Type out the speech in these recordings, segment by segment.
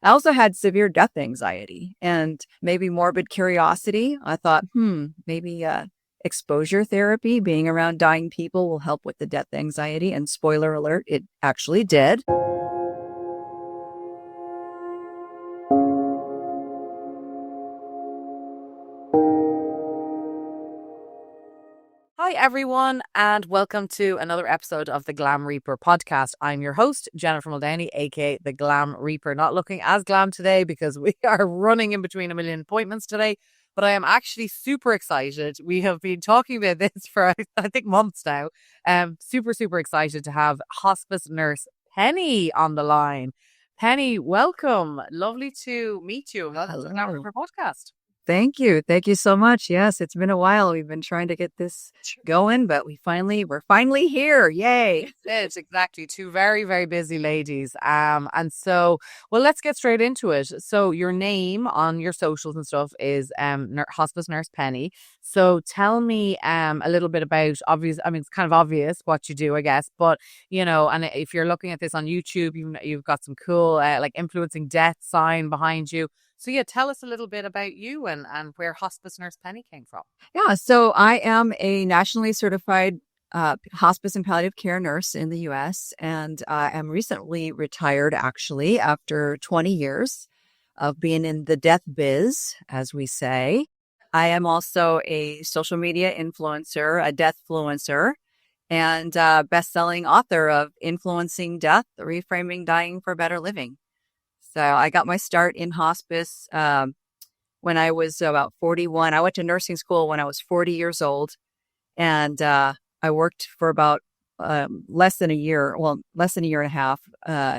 I also had severe death anxiety and maybe morbid curiosity. I thought, maybe exposure therapy, being around dying people will help with the death anxiety. And spoiler alert, it actually did. Hi, everyone, and welcome to another episode of the Glam Reaper podcast. I'm your host, Jennifer Muldowney, aka the Glam Reaper. Not looking as glam today because we are running in between a million appointments today, but I am actually super excited. We have been talking about this for, I think, months now. Super excited to have Hospice Nurse Penny on the line. Penny, welcome. Lovely to meet you. Welcome to the Glam Reaper podcast. Thank you. Thank you so much. Yes, it's been a while. We've been trying to get this going, but we're finally here. Yay. It's exactly. Two very busy ladies. And so, well, let's get straight into it. So your name on your socials and stuff is Hospice Nurse Penny. So tell me a little bit about it's kind of obvious what you do, I guess, but and if you're looking at this on YouTube, you've got some cool like influencing death sign behind you. So yeah, tell us a little bit about you and where Hospice Nurse Penny came from. Yeah, so I am a nationally certified hospice and palliative care nurse in the U.S. and I am recently retired, actually, after 20 years of being in the death biz, as we say. I am also a social media influencer, a deathfluencer, and best-selling author of Influencing Death, Reframing Dying for Better Living. So I got my start in hospice when I was about 41. I went to nursing school when I was 40 years old, and I worked for about less than a year and a half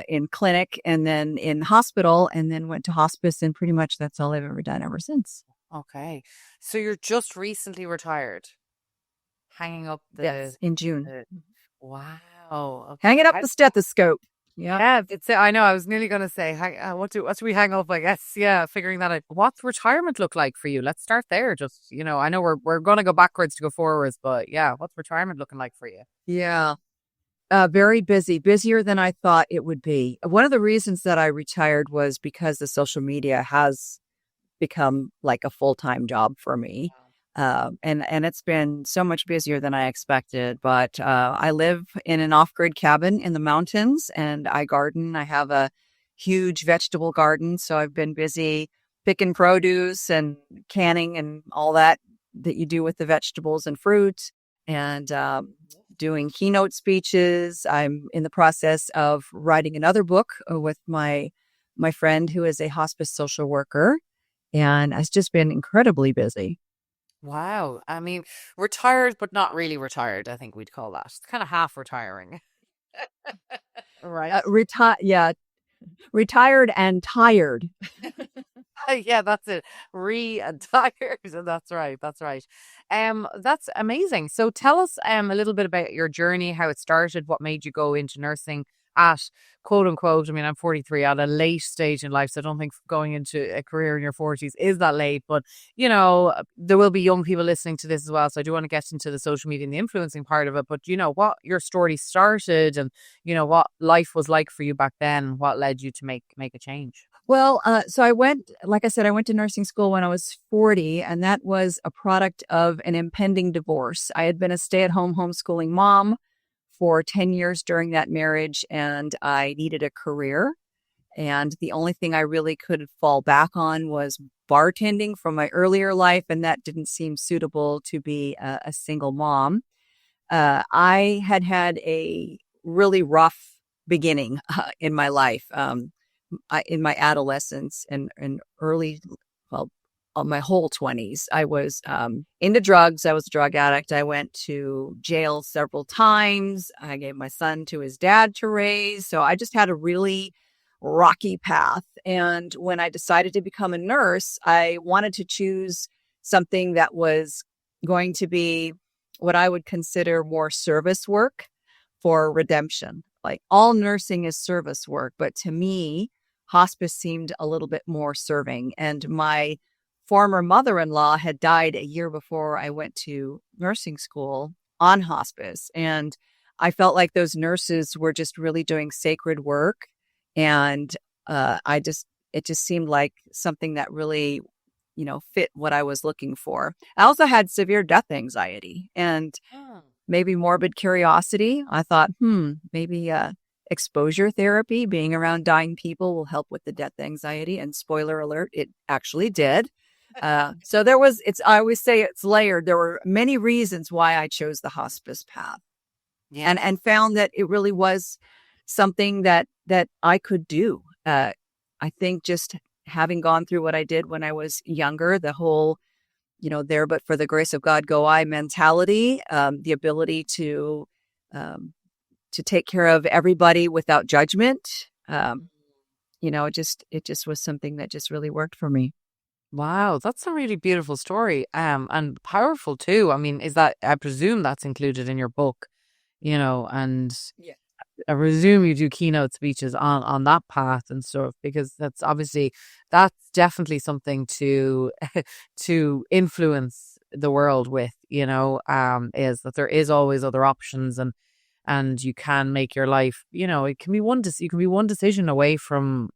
in clinic and then in hospital, and then went to hospice, and pretty much that's all I've ever done ever since. Okay. So you're just recently retired. Hanging up Yes, in June. Wow. Okay. Hanging up the stethoscope. Yeah. Yeah, I know. I was nearly going to say, what do we hang up? I guess, yeah, figuring that out. What's retirement look like for you? Let's start there. Just, I know we're going to go backwards to go forwards, but yeah, what's retirement looking like for you? Yeah. Very busy, busier than I thought it would be. One of the reasons that I retired was because the social media has become like a full-time job for me. And it's been so much busier than I expected. But I live in an off-grid cabin in the mountains and I garden. I have a huge vegetable garden. So I've been busy picking produce and canning and all that you do with the vegetables and fruit, and doing keynote speeches. I'm in the process of writing another book with my friend who is a hospice social worker. And it's just been incredibly busy. Wow. I mean, retired, but not really retired, I think we'd call that. It's kind of half retiring. Right. Yeah, retired and tired. Yeah, that's it. And tired. That's right. That's right. That's amazing. So tell us a little bit about your journey, how it started, what made you go into nursing at quote unquote, I mean, I'm 43 at a late stage in life, so I don't think going into a career in your 40s is that late, but there will be young people listening to this as well, so I do want to get into the social media and the influencing part of it, but what your story started and what life was like for you back then, what led you to make a change? Well, so like I said, I went to nursing school when I was 40, and that was a product of an impending divorce. I had been a stay-at-home homeschooling mom for 10 years during that marriage, and I needed a career. And the only thing I really could fall back on was bartending from my earlier life, and that didn't seem suitable to be a single mom. I had a really rough beginning in my life. In my adolescence and early, my whole 20s, I was into drugs. I was a drug addict. I went to jail several times. I gave my son to his dad to raise. So I just had a really rocky path. And when I decided to become a nurse, I wanted to choose something that was going to be what I would consider more service work for redemption. Like, all nursing is service work, but to me, hospice seemed a little bit more serving. And my former mother-in-law had died a year before I went to nursing school on hospice. And I felt like those nurses were just really doing sacred work. And It just seemed like something that really, fit what I was looking for. I also had severe death anxiety and Hmm. maybe morbid curiosity. I thought, maybe exposure therapy, being around dying people will help with the death anxiety. And spoiler alert, it actually did. So I always say it's layered. There were many reasons why I chose the hospice path Yeah. and found that it really was something that I could do. I think just having gone through what I did when I was younger, the whole, there but for the grace of God go I mentality, the ability um, to take care of everybody without judgment. It just was something that just really worked for me. Wow, that's a really beautiful story. And powerful too. I mean, is that I presume that's included in your book, and Yeah. I presume you do keynote speeches on that path and stuff because that's definitely something to to influence the world with, is that there is always other options and you can make your life, it can be you can be one decision away from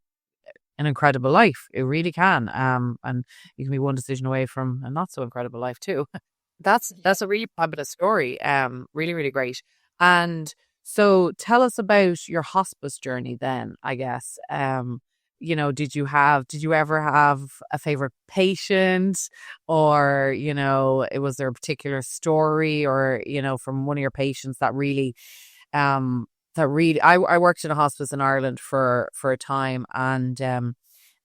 an incredible life. It really can. And you can be one decision away from a not so incredible life too. That's a really fabulous story. Really, really great. And so tell us about your hospice journey then, I guess. Did you ever have a favorite patient or, was there a particular story or, from one of your patients I worked in a hospice in Ireland for a time and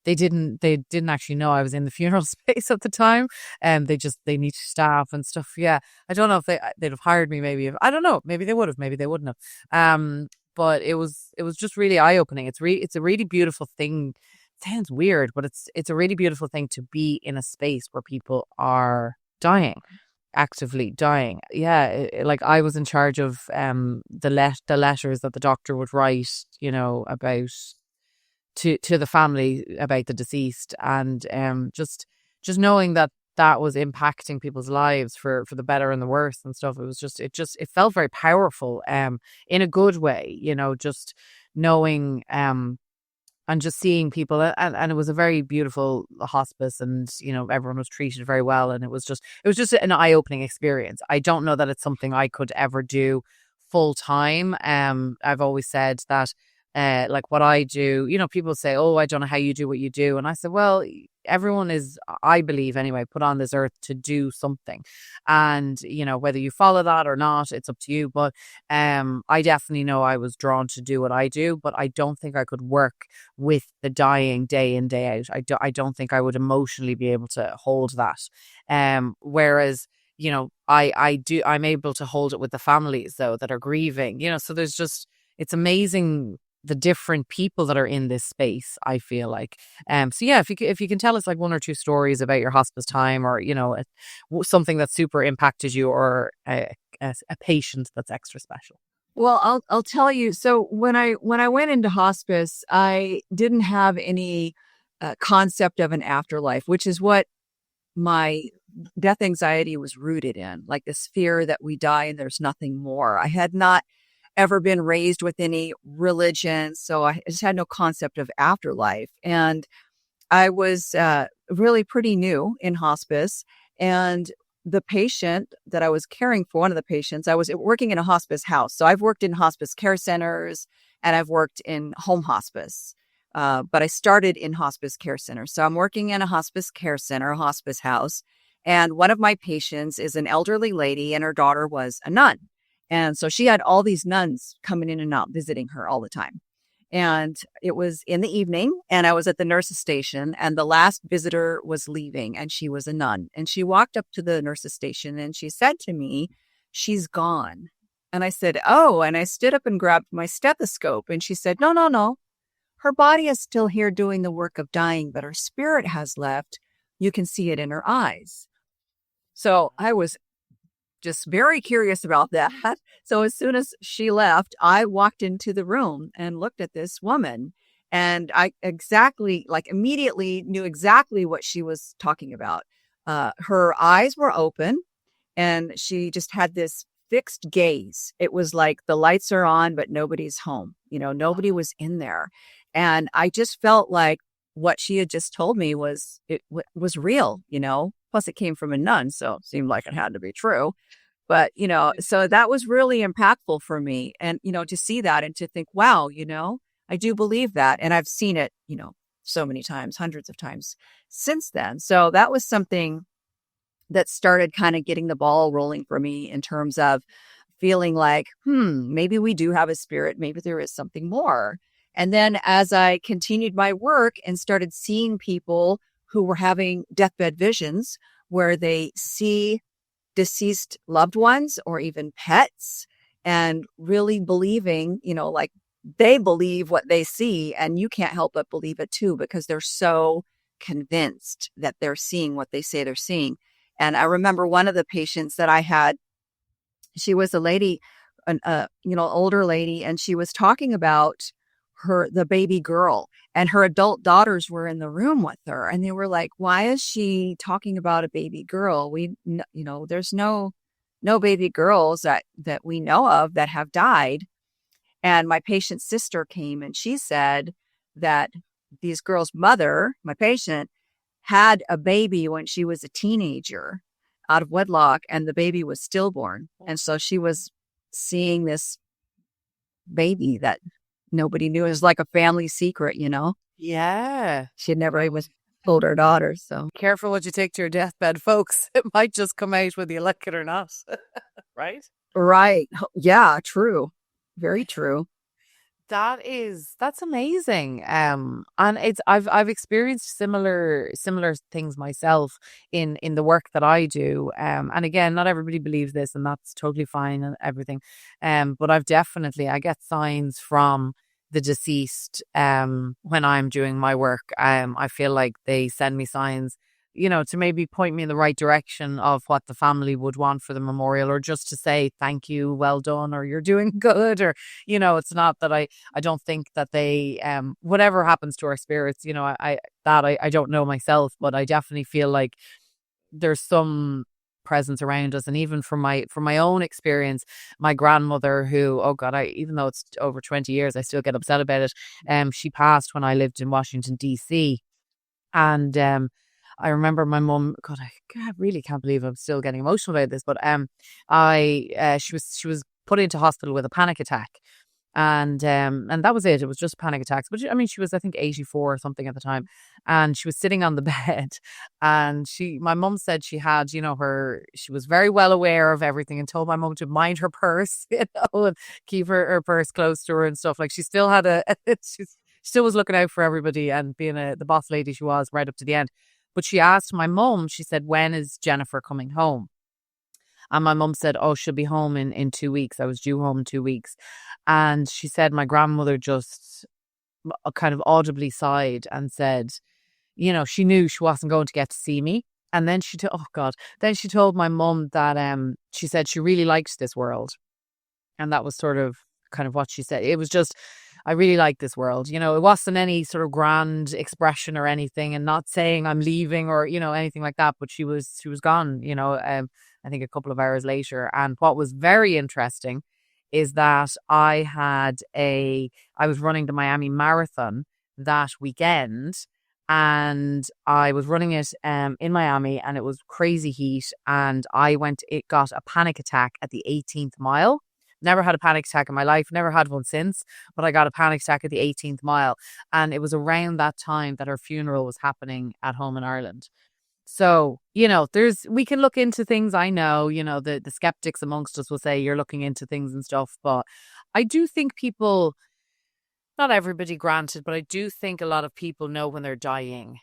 they didn't actually know I was in the funeral space at the time, and they need staff and stuff. Yeah, I don't know if they'd have hired me. Maybe I don't know. Maybe they would have. Maybe they wouldn't have. But it was just really eye opening. It's a really beautiful thing. It sounds weird, but it's a really beautiful thing to be in a space where people are dying, actively dying. Yeah, like I was in charge of the letters that the doctor would write, about to the family about the deceased and just knowing that that was impacting people's lives for the better and the worse and stuff. It felt very powerful in a good way, just knowing and just seeing people and it was a very beautiful hospice and everyone was treated very well and it was just an eye-opening experience. I don't know that it's something I could ever do full time. I've always said that like what I do, people say, oh, I don't know how you do what you do. And I said, well, everyone is, I believe anyway, put on this earth to do something. And, whether you follow that or not, it's up to you. But I definitely know I was drawn to do what I do, but I don't think I could work with the dying day in, day out. I don't think I would emotionally be able to hold that. Whereas, I'm able to hold it with the families though that are grieving, so it's amazing the different people that are in this space, I feel like. So yeah, if you can tell us like one or two stories about your hospice time or, something that super impacted you or a patient that's extra special. Well, I'll tell you. So when I went into hospice, I didn't have any concept of an afterlife, which is what my death anxiety was rooted in, like this fear that we die and there's nothing more. I had not ever been raised with any religion, so I just had no concept of afterlife. And I was really pretty new in hospice. And the patient that I was caring for, one of the patients, I was working in a hospice house. So I've worked in hospice care centers and I've worked in home hospice. But I started in hospice care centers. So I'm working in a hospice care center, a hospice house. And one of my patients is an elderly lady and her daughter was a nun. And so she had all these nuns coming in and out, visiting her all the time. And it was in the evening and I was at the nurse's station and the last visitor was leaving and she was a nun. And she walked up to the nurse's station and she said to me, she's gone. And I said, oh, and I stood up and grabbed my stethoscope and she said, no, no, no. Her body is still here doing the work of dying, but her spirit has left. You can see it in her eyes. So I was just very curious about that. So as soon as she left, I walked into the room and looked at this woman. And I immediately knew exactly what she was talking about. Her eyes were open and she just had this fixed gaze. It was like the lights are on, but nobody's home. Nobody was in there. And I just felt like what she had just told me was was real, Plus, it came from a nun, so it seemed like it had to be true. But so that was really impactful for me, and to see that and to think, wow, I do believe that, and I've seen it, so many times, hundreds of times since then. So that was something that started kind of getting the ball rolling for me in terms of feeling like, maybe we do have a spirit. Maybe there is something more. And then as I continued my work and started seeing people who were having deathbed visions where they see deceased loved ones or even pets and really believing, like they believe what they see, and you can't help but believe it too, because they're so convinced that they're seeing what they say they're seeing. And I remember one of the patients that I had, she was a lady, older lady, and she was talking about the baby girl, and her adult daughters were in the room with her, and they were like, why is she talking about a baby girl? There's no baby girls that we know of that have died. And my patient's sister came and she said that these girls' mother, my patient, had a baby when she was a teenager out of wedlock, and the baby was stillborn. And so she was seeing this baby that nobody knew. It was like a family secret, Yeah. She had never even told her daughters. So Careful what you take to your deathbed, folks. It might just come out whether you like it or not. Right? right. Yeah, true. Very true. That's amazing. And I've experienced similar things myself in the work that I do. And again, not everybody believes this, and that's totally fine and everything. But I get signs from the deceased when I'm doing my work. I feel like they send me signs, to maybe point me in the right direction of what the family would want for the memorial, or just to say thank you, well done, or you're doing good, or it's not that I don't think that they whatever happens to our spirits, I don't know myself, but I definitely feel like there's some presence around us. And even from my own experience, my grandmother, who, oh God, even though it's over 20 years, I still get upset about it. She passed when I lived in Washington DC, and I remember my mum. God, I really can't believe I'm still getting emotional about this. But she was put into hospital with a panic attack, and that was it. It was just panic attacks. But I mean, she was, I think, 84 or something at the time, and she was sitting on the bed, and my mum said she had, she was very well aware of everything, and told my mum to mind her purse, and keep her purse close to her and stuff. Like, she still had she still was looking out for everybody and being the boss lady she was right up to the end. But she asked my mum, she said, when is Jennifer coming home? And my mum said, oh, she'll be home in 2 weeks. I was due home in 2 weeks. And she said my grandmother just kind of audibly sighed and said, she knew she wasn't going to get to see me. And then then she told my mum that she said she really liked this world. And that was sort of kind of what she said. It was just, I really like this world. It wasn't any sort of grand expression or anything, and not saying I'm leaving or, anything like that. But she was gone, I think a couple of hours later. And what was very interesting is that I was running the Miami Marathon that weekend, and I was running it in Miami, and it was crazy heat, and it got a panic attack at the 18th mile. Never had a panic attack in my life, never had one since, but I got a panic attack at the 18th mile. And it was around that time that her funeral was happening at home in Ireland. So, we can look into things. I know, the skeptics amongst us will say you're looking into things and stuff, but I do think people, not everybody granted, but I do think a lot of people know when they're dying.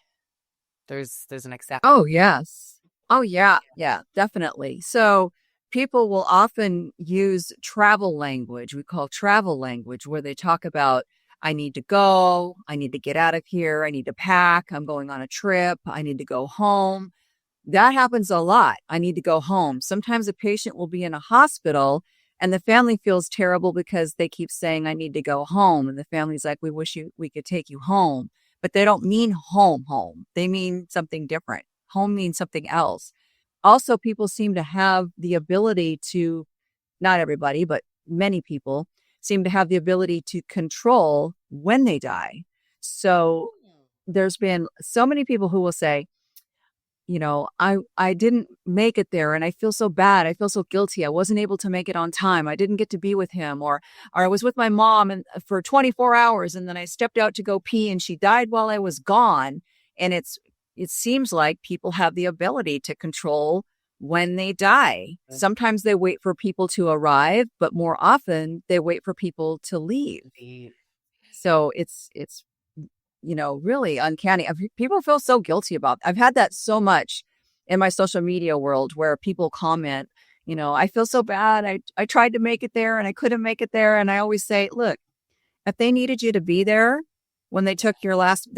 There's an acceptance. Oh, yes. Oh, yeah. Yeah, definitely. So people will often use travel language. We call travel language, where they talk about, I need to go, I need to get out of here, I need to pack, I'm going on a trip, I need to go home. That happens a lot. I need to go home. Sometimes a patient will be in a hospital and the family feels terrible because they keep saying, I need to go home. And the family's like, we wish we could take you home. But they don't mean home. They mean something different. Home means something else. Also, people seem to have the ability to, not everybody, but many people seem to have the ability to control when they die. So there's been so many people who will say, I didn't make it there and I feel so bad. I feel so guilty. I wasn't able to make it on time. I didn't get to be with him, or I was with my mom and for 24 hours and then I stepped out to go pee and she died while I was gone. And it seems like people have the ability to control when they die. Sometimes they wait for people to arrive, but more often they wait for people to leave. So it's really uncanny. People feel so guilty about it. I've had that so much in my social media world where people comment, I feel so bad. I tried to make it there and I couldn't make it there. And I always say, look, if they needed you to be there when they took their last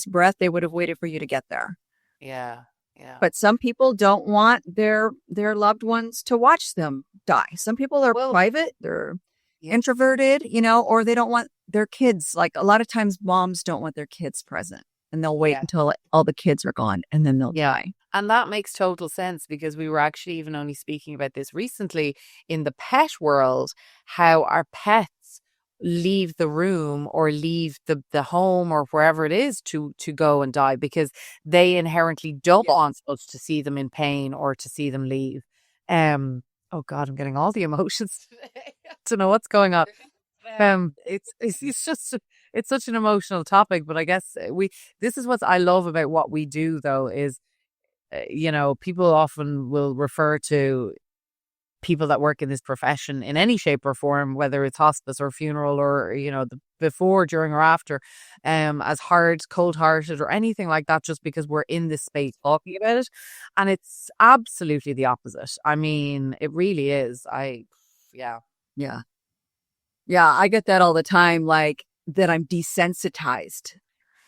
breath, they would have waited for you to get there. Yeah. Yeah. But some people don't want their loved ones to watch them die. Some people are private, they're introverted, or they don't want their kids. Like a lot of times moms don't want their kids present and they'll wait until all the kids are gone and then they'll die. And that makes total sense because we were actually even only speaking about this recently in the pet world, how our pets leave the room or leave the home or wherever it is to go and die because they inherently don't want us to see them in pain or to see them leave. Oh God, I'm getting all the emotions today. I don't know what's going on. It's just it's such an emotional topic, but I guess this is what I love about what we do though is people often will refer to people that work in this profession in any shape or form, whether it's hospice or funeral or, the before, during or after, as hard, cold hearted or anything like that, just because we're in this space talking about it. And it's absolutely the opposite. I mean, it really is. Yeah. Yeah, I get that all the time, like that I'm desensitized.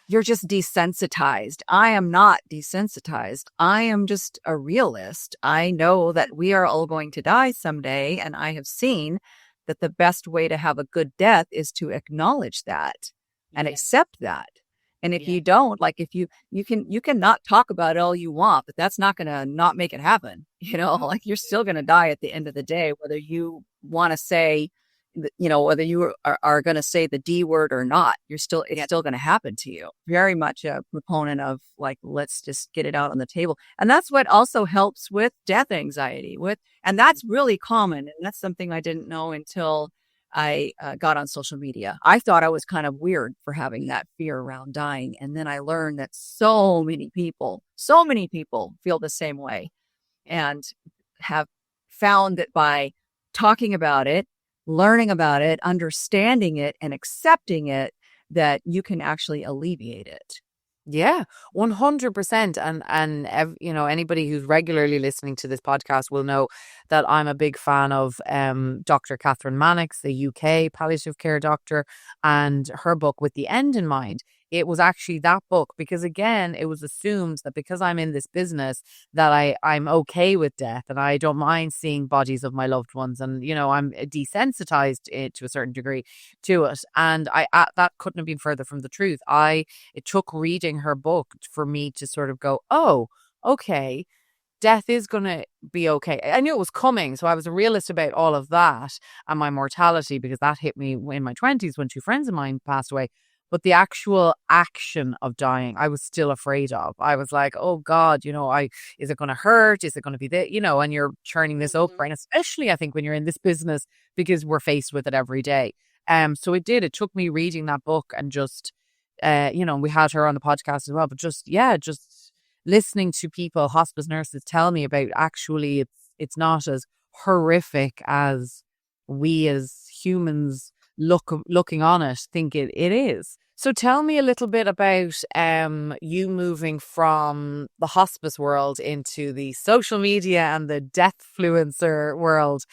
You're just desensitized. I am not desensitized. I am just a realist. I know that we are all going to die someday. And I have seen that the best way to have a good death is to acknowledge that and accept that. And if you don't, like if you can not talk about it all you want, but that's not going to not make it happen. Like you're still going to die at the end of the day, whether you want to say, whether you are going to say the D word or not, it's still going to happen to you. Very much a proponent of like, let's just get it out on the table. And that's what also helps with death anxiety and that's really common. And that's something I didn't know until I got on social media. I thought I was kind of weird for having that fear around dying. And then I learned that so many people feel the same way and have found that by talking about it, learning about it, understanding it, and accepting it, that you can actually alleviate it. Yeah, 100%. And anybody who's regularly listening to this podcast will know that I'm a big fan of Dr. Catherine Mannix, the UK palliative care doctor, and her book With the End in Mind. It was actually that book because, again, it was assumed that because I'm in this business that I'm okay with death and I don't mind seeing bodies of my loved ones. And, I'm desensitized to a certain degree to it. And that couldn't have been further from the truth. It took reading her book for me to sort of go, oh, okay, death is going to be okay. I knew it was coming. So I was a realist about all of that and my mortality because that hit me in my 20s when 2 friends of mine passed away. But the actual action of dying, I was still afraid of. I was like, oh God, is it going to hurt? Is it going to be that, and you're churning this over. And especially I think when you're in this business because we're faced with it every day. So it took me reading that book and just, we had her on the podcast as well, but just listening to people, hospice nurses tell me about actually it's not as horrific as we as humans looking on it think it is. So tell me a little bit about you moving from the hospice world into the social media and the deathfluencer world,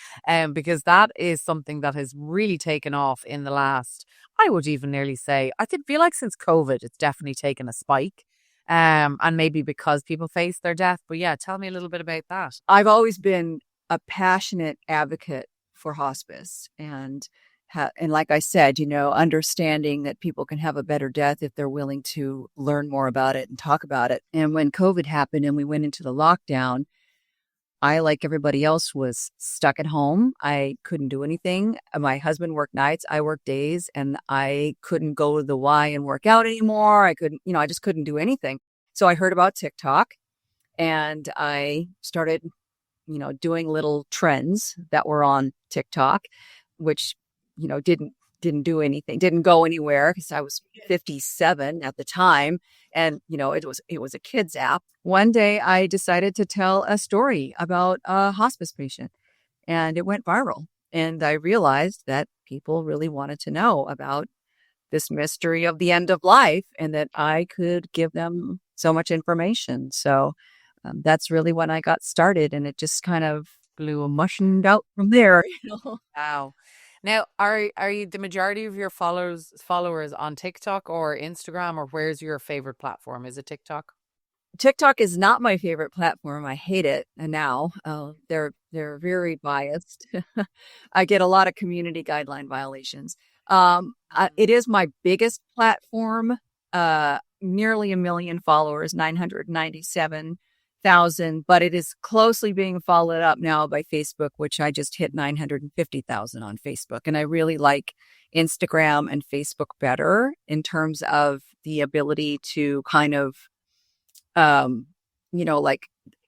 because that is something that has really taken off in the last, I would even nearly say, feel like since COVID, it's definitely taken a spike. And maybe because people face their death. But yeah, tell me a little bit about that. I've always been a passionate advocate for hospice and like I said, understanding that people can have a better death if they're willing to learn more about it and talk about it. And when COVID happened and we went into the lockdown, I, like everybody else, was stuck at home. I couldn't do anything. My husband worked nights, I worked days, and I couldn't go to the Y and work out anymore. I couldn't, I just couldn't do anything. So I heard about TikTok and I started, doing little trends that were on TikTok, which, didn't do anything, didn't go anywhere because I was 57 at the time. And, it was a kids app. One day I decided to tell a story about a hospice patient and it went viral. And I realized that people really wanted to know about this mystery of the end of life and that I could give them so much information. So that's really when I got started, and it just kind of blew a mushroomed out from there. Wow. Now, are you the majority of your followers on TikTok or Instagram, or where's your favorite platform? Is it TikTok? TikTok is not my favorite platform. I hate it now. They're very biased. I get a lot of community guideline violations. It is my biggest platform. Nearly 1 million followers, 997,000, but it is closely being followed up now by Facebook, which I just hit 950,000 on Facebook. And I really like Instagram and Facebook better in terms of the ability to kind of, like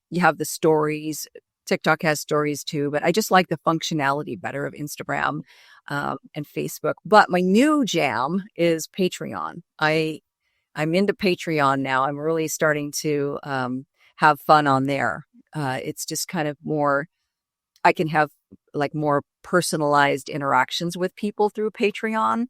you have the stories. TikTok has stories too, but I just like the functionality better of Instagram and Facebook. But my new jam is Patreon. I'm into Patreon now. I'm really starting to have fun on there. It's just kind of more, I can have like more personalized interactions with people through Patreon.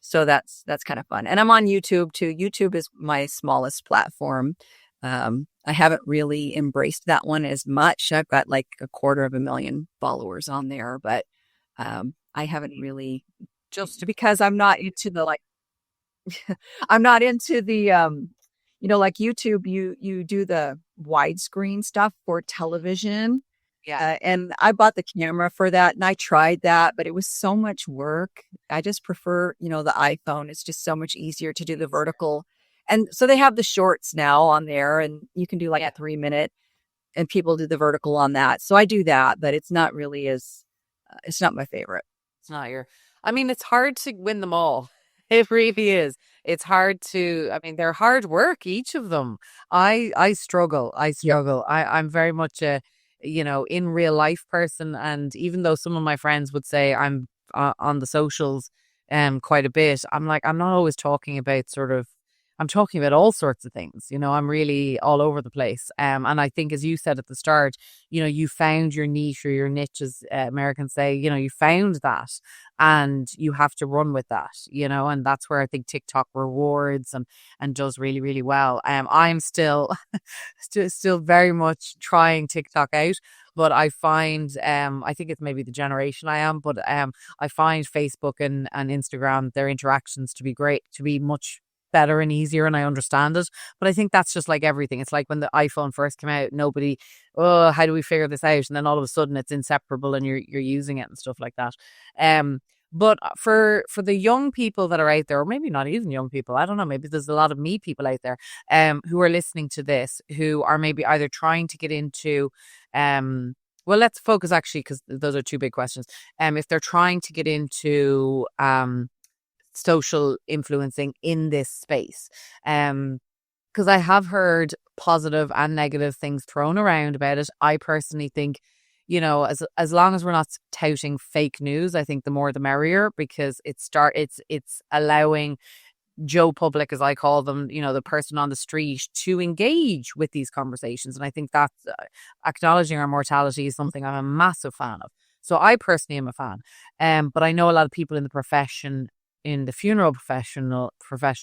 So that's kind of fun. And I'm on YouTube too. YouTube is my smallest platform. I haven't really embraced that one as much. I've got like 250,000 followers on there, but I haven't really, just because I'm not into the like, I'm not into the like YouTube, you do the widescreen stuff for television. Yeah. And I bought the camera for that and I tried that, but it was so much work. I just prefer, the iPhone. It's just so much easier to do the vertical. And so they have the shorts now on there and you can do like Yeah. a 3 minute and people do the vertical on that. So I do that, but it's not really it's not my favorite. It's not your, I mean, it's hard to win them all. It really is. It's hard to, I mean, they're hard work, each of them. I struggle. I Yep. struggle. I'm very much a, in real life person. And even though some of my friends would say I'm on the socials quite a bit, I'm like, I'm not always talking about I'm talking about all sorts of things. I'm really all over the place. And I think, as you said at the start, you found your niche or your niche, as Americans say, you found that and you have to run with that, and that's where I think TikTok rewards and does really, really well. I'm still, still very much trying TikTok out, but I find, I think it's maybe the generation I am, but I find Facebook and Instagram, their interactions to be great, to be much better and easier, and I understand it. But I think that's just like everything. It's like when the iPhone first came out, nobody, oh, how do we figure this out? And then all of a sudden it's inseparable and you're using it and stuff like that. But for the young people that are out there, or maybe not even young people, I don't know, maybe there's a lot of me people out there who are listening to this, who are maybe either trying to get into well, let's focus actually, because those are two big questions. If they're trying to get into social influencing in this space, because I have heard positive and negative things thrown around about it. I personally think, as long as we're not touting fake news, I think the more the merrier, because it's allowing Joe Public, as I call them, the person on the street, to engage with these conversations. And I think that acknowledging our mortality is something I'm a massive fan of. So I personally am a fan. But I know a lot of people in the profession, in the funeral profession,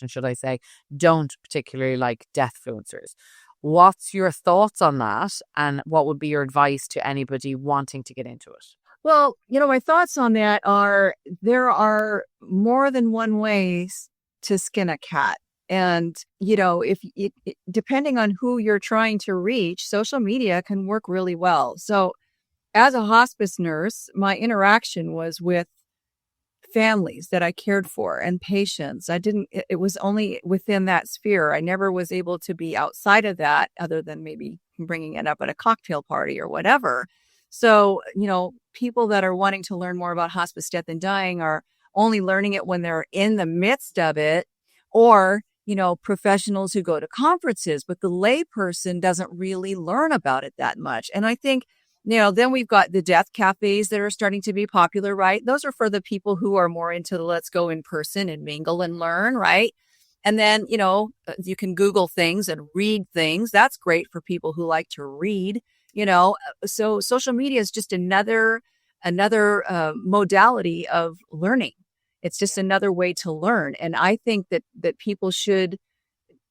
should I say, don't particularly like death influencers. What's your thoughts on that? And what would be your advice to anybody wanting to get into it? Well, my thoughts on that are there are more than one ways to skin a cat. And, if depending on who you're trying to reach, social media can work really well. So as a hospice nurse, my interaction was with families that I cared for and patients. It was only within that sphere. I never was able to be outside of that other than maybe bringing it up at a cocktail party or whatever. So, people that are wanting to learn more about hospice, death, and dying are only learning it when they're in the midst of it, or, professionals who go to conferences, but the layperson doesn't really learn about it that much. And I think, then we've got the death cafes that are starting to be popular, right? Those are for the people who are more into the let's go in person and mingle and learn, right? And then, you can Google things and read things. That's great for people who like to read, So social media is just another modality of learning. It's just another way to learn. And I think that people should,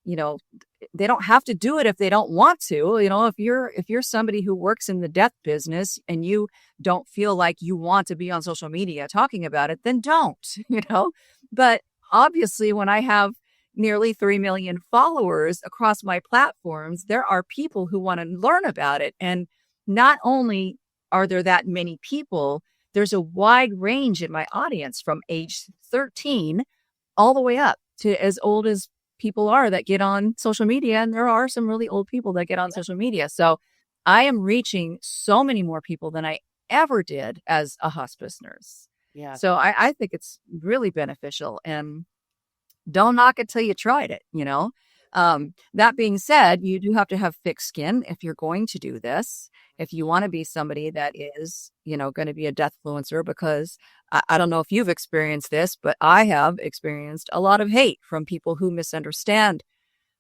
they don't have to do it if they don't want to. If you're somebody who works in the death business and you don't feel like you want to be on social media talking about it, then don't, But obviously, when I have nearly 3 million followers across my platforms, there are people who want to learn about it. And not only are there that many people, there's a wide range in my audience from age 13 all the way up to as old as people are that get on social media. And there are some really old people that get on social media. So I am reaching so many more people than I ever did as a hospice nurse. Yeah. So I think it's really beneficial, and don't knock it till you tried it, That being said, you do have to have thick skin if you're going to do this. If you want to be somebody that is, going to be a death influencer, because I don't know if you've experienced this, but I have experienced a lot of hate from people who misunderstand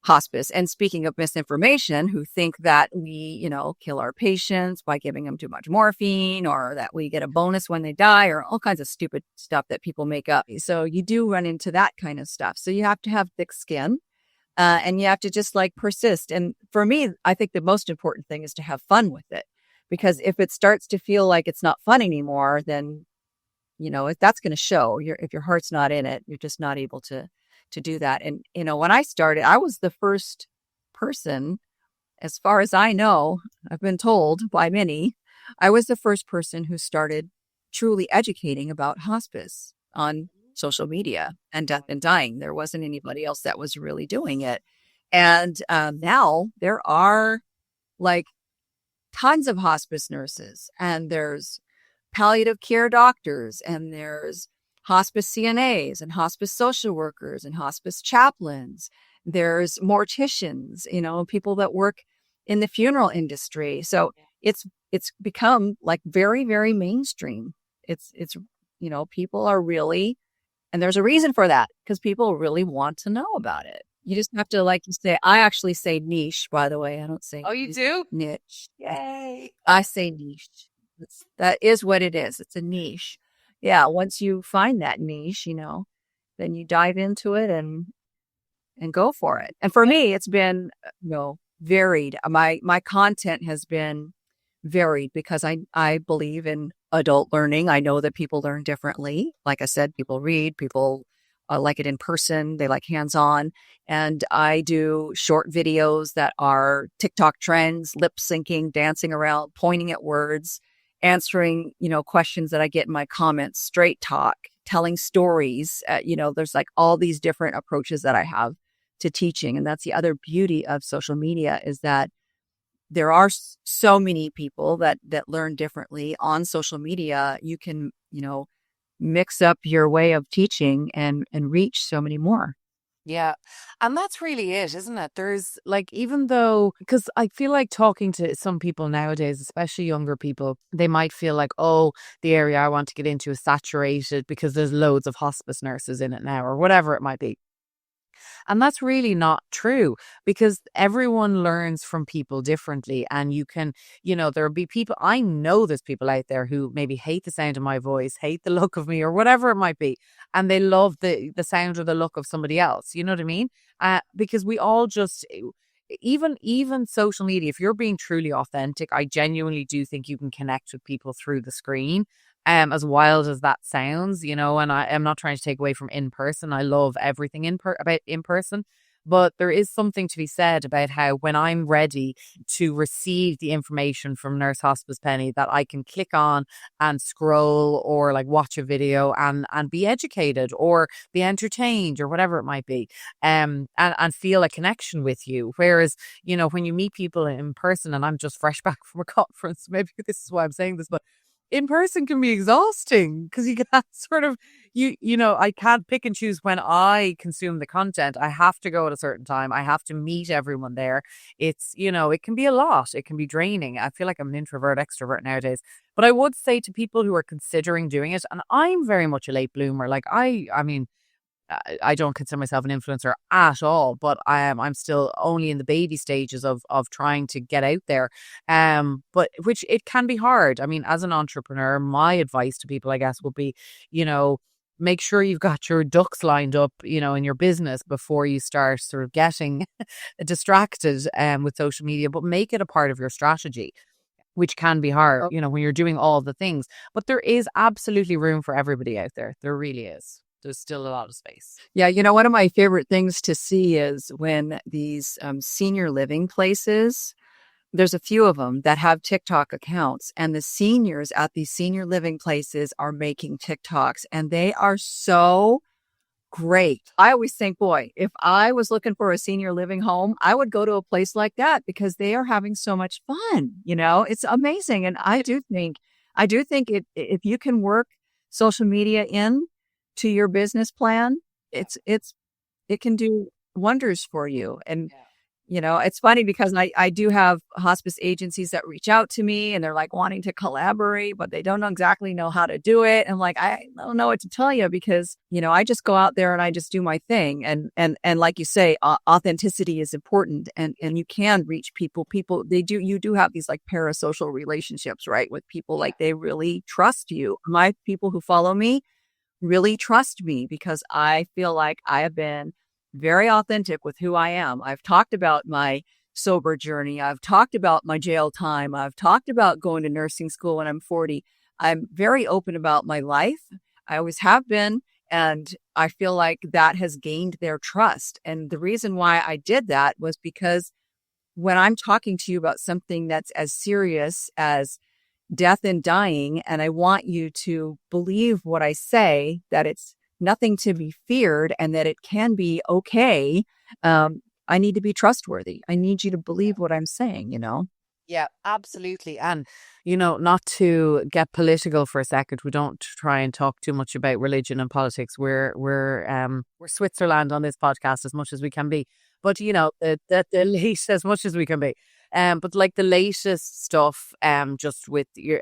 hospice. And speaking of misinformation, who think that we, kill our patients by giving them too much morphine, or that we get a bonus when they die, or all kinds of stupid stuff that people make up. So you do run into that kind of stuff. So you have to have thick skin. And you have to just persist. And for me, I think the most important thing is to have fun with it, because if it starts to feel like it's not fun anymore, then, that's going to show. If your heart's not in it, you're just not able to do that. And, when I started, I was the first person, as far as I know, I've been told by many, I was the first person who started truly educating about hospice on social media and death and dying. There wasn't anybody else that was really doing it. And now there are tons of hospice nurses, and there's palliative care doctors, and there's hospice CNAs and hospice social workers and hospice chaplains. There's morticians, people that work in the funeral industry. So it's become very, very mainstream. It's people are really, and there's a reason for that, because people really want to know about it. You just have to, you say, I actually say niche, by the way. I don't say. Oh, you do? Niche. Yay. I say niche. That is what it is. It's a niche. Yeah. Once you find that niche, then you dive into it and go for it. And for me, it's been, varied. My content has been varied, because I believe in adult learning. I know that people learn differently. Like I said, people read, people like it in person, they like hands-on. And I do short videos that are TikTok trends, lip syncing, dancing around, pointing at words, answering, questions that I get in my comments, straight talk, telling stories. There's all these different approaches that I have to teaching. And that's the other beauty of social media, is that there are so many people that learn differently on social media. You can, mix up your way of teaching and reach so many more. Yeah. And that's really it, isn't it? There's even though, because I feel like talking to some people nowadays, especially younger people, they might feel like, oh, the area I want to get into is saturated because there's loads of hospice nurses in it now, or whatever it might be. And that's really not true, because everyone learns from people differently. And you can, there'll be people, I know there's people out there who maybe hate the sound of my voice, hate the look of me, or whatever it might be. And they love the sound or the look of somebody else. You know what I mean? Because we all just, even social media, if you're being truly authentic, I genuinely do think you can connect with people through the screen. As wild as that sounds, and I am not trying to take away from in person. I love everything about in person, But there is something to be said about how when I'm ready to receive the information from Nurse Hospice Penny, that I can click on and scroll or like watch a video and be educated or be entertained or whatever it might be, and feel a connection with you. Whereas, when you meet people in person, and I'm just fresh back from a conference, maybe this is why I'm saying this, but in person can be exhausting because you get sort of, I can't pick and choose when I consume the content. I have to go at a certain time. I have to meet everyone there. It can be a lot. It can be draining. I feel like I'm an introvert, extrovert nowadays. But I would say to people who are considering doing it, and I'm very much a late bloomer. Like I mean, I don't consider myself an influencer at all, but I'm still only in the baby stages of trying to get out there. But which it can be hard. I mean, as an entrepreneur, my advice to people, I guess, would be, you know, make sure you've got your ducks lined up, in your business before you start sort of getting distracted with social media, but make it a part of your strategy, which can be hard, when you're doing all the things. But there is absolutely room for everybody out there. There really is. There's still a lot of space. Yeah, one of my favorite things to see is when these senior living places, there's a few of them that have TikTok accounts, and the seniors at these senior living places are making TikToks, and they are so great. I always think, boy, if I was looking for a senior living home, I would go to a place like that because they are having so much fun. It's amazing. And I do think if you can work social media in to your business plan, it can do wonders for you. And it's funny because I do have hospice agencies that reach out to me and they're like wanting to collaborate, but they don't exactly know how to do it. And like, I don't know what to tell you because, I just go out there and I just do my thing. And like you say, authenticity is important and you can reach people. You do have these like parasocial relationships, right? With people, like they really trust you. My people who follow me really trust me because I feel like I have been very authentic with who I am. I've talked about my sober journey. I've talked about my jail time. I've talked about going to nursing school when I'm 40. I'm very open about my life. I always have been. And I feel like that has gained their trust. And the reason why I did that was because when I'm talking to you about something that's as serious as death and dying, and I want you to believe what I say, that it's nothing to be feared and that it can be okay. I need to be trustworthy. I need you to believe what I'm saying, Yeah, absolutely. And, not to get political for a second, we don't try and talk too much about religion and we're Switzerland on this podcast as much as we can be. But, the least as much as we can be. But like the latest stuff, just with the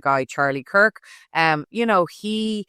guy Charlie Kirk, he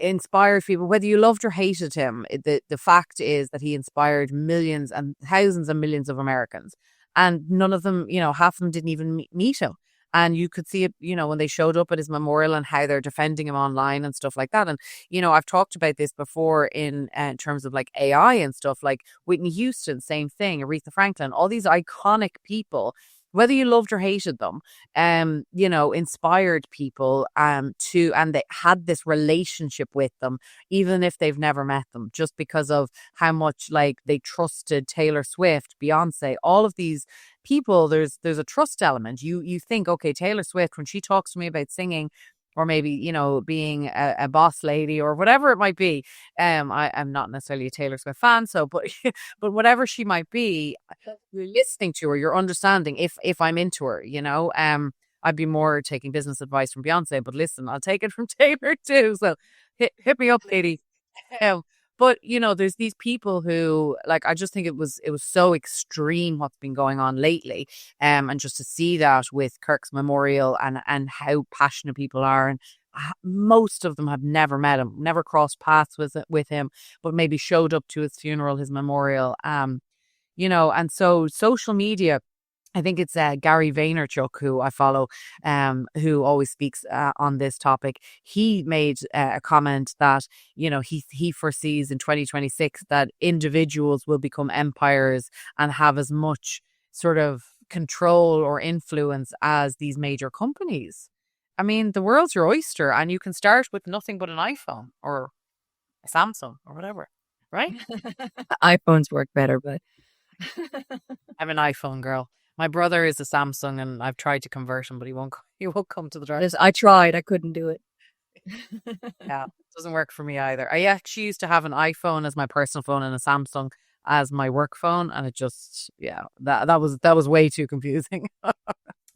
inspired people, whether you loved or hated him. The fact is that he inspired millions and thousands and millions of Americans, and none of them, half of them didn't even meet him. And you could see it, when they showed up at his memorial and how they're defending him online and stuff like that. And, I've talked about this before in terms of like AI and stuff, like Whitney Houston, same thing, Aretha Franklin, all these iconic people, whether you loved or hated them, inspired people and they had this relationship with them, even if they've never met them, just because of how much like they trusted Taylor Swift, Beyonce, all of these people. There's a trust element. You think, okay, Taylor Swift, when she talks to me about singing, or maybe, being a boss lady or whatever it might be. I'm not necessarily a Taylor Swift fan, but whatever she might be, you're listening to her, you're understanding if I'm into her, I'd be more taking business advice from Beyonce, but listen, I'll take it from Taylor too. So hit me up, lady. Um, but there's these people who, like, I just think it was so extreme what's been going on lately, and just to see that with Kirk's memorial and how passionate people are, and most of them have never met him, never crossed paths with him, but maybe showed up to his funeral, his memorial, and so social media. I think it's Gary Vaynerchuk, who I follow, who always speaks on this topic. He made a comment that, he foresees in 2026 that individuals will become empires and have as much sort of control or influence as these major companies. I mean, the world's your oyster, and you can start with nothing but an iPhone or a Samsung or whatever. right? iPhones work better, but I'm an iPhone girl. My brother is a Samsung, and I've tried to convert him, but he won't. He won't come to the drive. I tried. I couldn't do it. Yeah, doesn't work for me either. I actually used to have an iPhone as my personal phone and a Samsung as my work phone, and it just, yeah, that was way too confusing.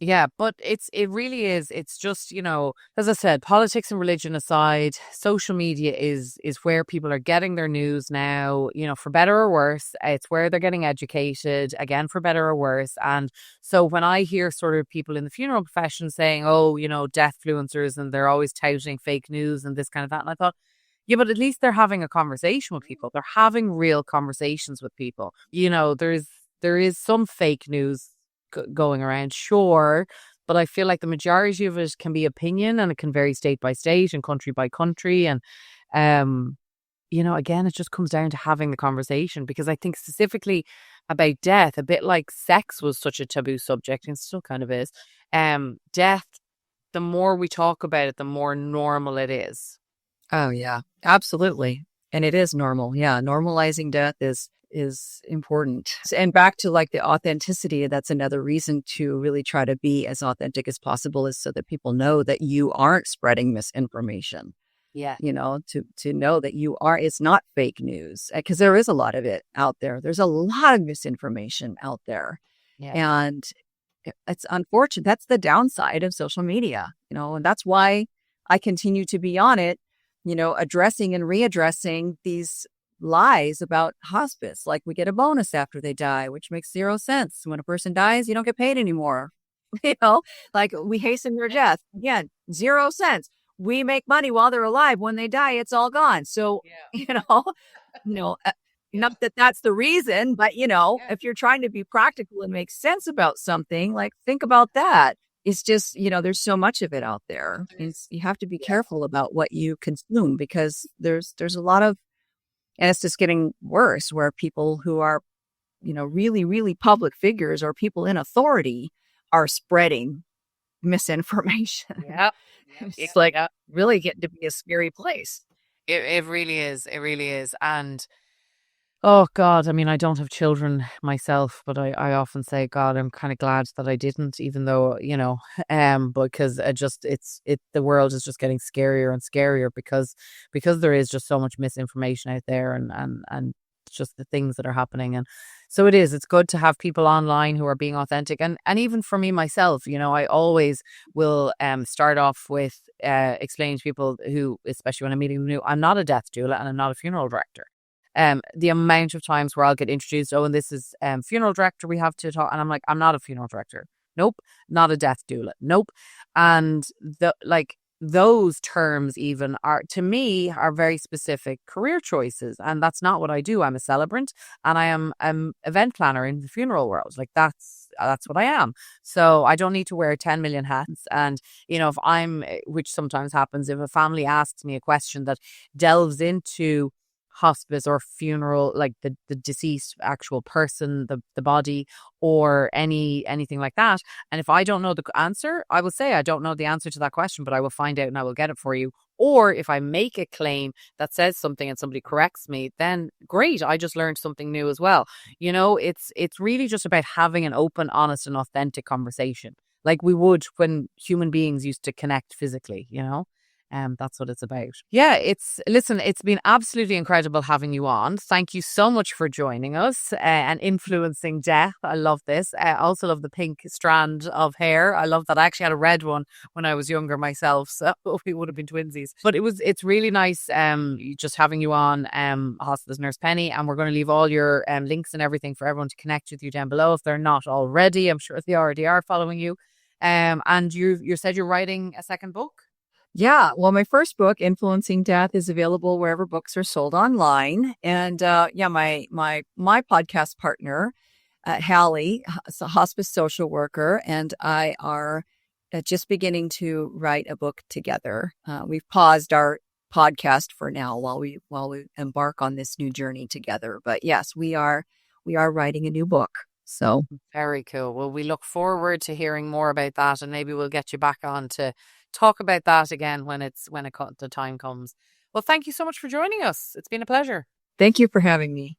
Yeah, but it really is. It's just, as I said, politics and religion aside, social media is where people are getting their news now, for better or worse. It's where they're getting educated, again, for better or worse. And so when I hear sort of people in the funeral profession saying, oh, death fluencers, and they're always touting fake news and this kind of that, and I thought, yeah, but at least they're having a conversation with people. They're having real conversations with people. There is some fake news going around, sure, but I feel like the majority of it can be opinion, and it can vary state by state and country by country. And again, it just comes down to having the conversation, because I think specifically about death, a bit like sex was such a taboo subject, and still kind of is. Death, the more we talk about it, the more normal it is. Oh yeah, absolutely. And it is normal. Yeah. Normalizing death is important. And back to like the authenticity, that's another reason to really try to be as authentic as possible, is so that people know that you aren't spreading misinformation. Yeah. To know that it's not fake news, because there is a lot of it out there. There's a lot of misinformation out there. Yeah. And it's unfortunate. That's the downside of social media, and that's why I continue to be on it, addressing and readdressing these lies about hospice. Like, we get a bonus after they die, which makes zero sense. When a person dies, you don't get paid anymore. Like, we hasten their death. Again, 0 cents. We make money while they're alive. When they die, it's all gone. So, not that that's the reason, but, if you're trying to be practical and make sense about something, like, think about that. It's just, there's so much of it out there. You have to be careful about what you consume, because there's a lot of, and it's just getting worse, where people who are, really, really public figures or people in authority are spreading misinformation. Yeah. It's like really getting to be a scary place. It really is. It really is. And oh God, I mean, I don't have children myself, but I often say, God, I'm kind of glad that I didn't, even though, because the world is just getting scarier and scarier, because there is just so much misinformation out there, and just the things that are happening. And so it's good to have people online who are being authentic. And even for me myself, I always will start off with explaining to people who, especially when I'm meeting them new, I'm not a death doula and I'm not a funeral director. The amount of times where I'll get introduced, and this is funeral director, we have to talk, and I'm like, I'm not a funeral director. Nope. Not a death doula. Nope. And those terms even are, to me, are very specific career choices, and that's not what I do. I'm a celebrant, and I am event planner in the funeral world. Like, that's what I am. So I don't need to wear 10 million hats. And if which sometimes happens, if a family asks me a question that delves into hospice or funeral, like the deceased actual person, the body, or anything like that, and if I don't know the answer, I will say I don't know the answer to that question, but I will find out and I will get it for you. Or if I make a claim that says something and somebody corrects me, then great, I just learned something new as well. It's really just about having an open, honest, and authentic conversation, like we would when human beings used to connect physically. That's what it's about. Yeah, it's been absolutely incredible having you on. Thank you so much for joining us and influencing death. I love this. I also love the pink strand of hair. I love that. I actually had a red one when I was younger myself, so we would have been twinsies. But it's really nice just having you on, Hospice Nurse Penny, and we're going to leave all your links and everything for everyone to connect with you down below if they're not already. I'm sure they already are following you. And you said you're writing a second book? Yeah. Well, my first book, Influencing Death, is available wherever books are sold online. And my podcast partner, Hallie, is a hospice social worker, and I are just beginning to write a book together. We've paused our podcast for now while we embark on this new journey together. But yes, we are writing a new book. So very cool. Well, we look forward to hearing more about that, and maybe we'll get you back on to talk about that again when the time comes. Well, thank you so much for joining us. It's been a pleasure. Thank you for having me.